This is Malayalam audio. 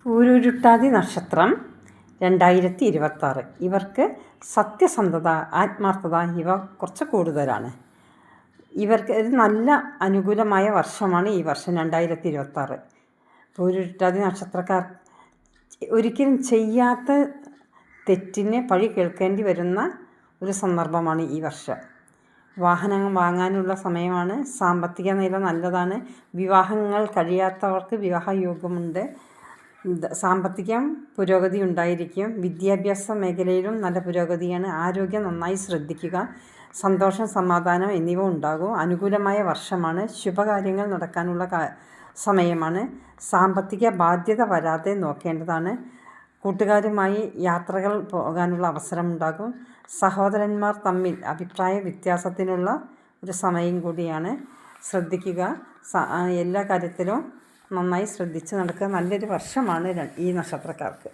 പൂരുരുട്ടാതി നക്ഷത്രം 2026. ഇവർക്ക് സത്യസന്ധത, ആത്മാർത്ഥത ഇവ കുറച്ച് കൂടുതലാണ്. ഇവർക്ക് ഒരു നല്ല അനുകൂലമായ വർഷമാണ് ഈ വർഷം 2026. പൂരുരുട്ടാതി നക്ഷത്രക്കാർ ഒരിക്കലും ചെയ്യാത്ത തെറ്റിന് പഴി കേൾക്കേണ്ടി വരുന്ന ഒരു സന്ദർഭമാണ് ഈ വർഷം. വാഹനം വാങ്ങാനുള്ള സമയമാണ്. സാമ്പത്തിക നില നല്ലതാണ്. വിവാഹങ്ങൾ കഴിയാത്തവർക്ക് വിവാഹയോഗമുണ്ട്. സാമ്പത്തികം പുരോഗതി ഉണ്ടായിരിക്കും. വിദ്യാഭ്യാസ മേഖലയിലും നല്ല പുരോഗതിയാണ്. ആരോഗ്യം നന്നായി ശ്രദ്ധിക്കുക. സന്തോഷം, സമാധാനം എന്നിവ ഉണ്ടാകും. അനുകൂലമായ വർഷമാണ്. ശുഭകാര്യങ്ങൾ നടക്കാനുള്ള സമയമാണ്. സാമ്പത്തിക ബാധ്യത വരാതെ നോക്കേണ്ടതാണ്. കൂട്ടുകാരുമായി യാത്രകൾ പോകാനുള്ള അവസരമുണ്ടാകും. സഹോദരന്മാർ തമ്മിൽ അഭിപ്രായ വ്യത്യാസത്തിനുള്ള ഒരു സമയം കൂടിയാണ്. ശ്രദ്ധിക്കുക. എല്ലാ കാര്യത്തിലും നന്നായി ശ്രദ്ധിച്ച് നടക്കുക. നല്ലൊരു വർഷമാണ് ഈ നക്ഷത്രക്കാർക്ക്.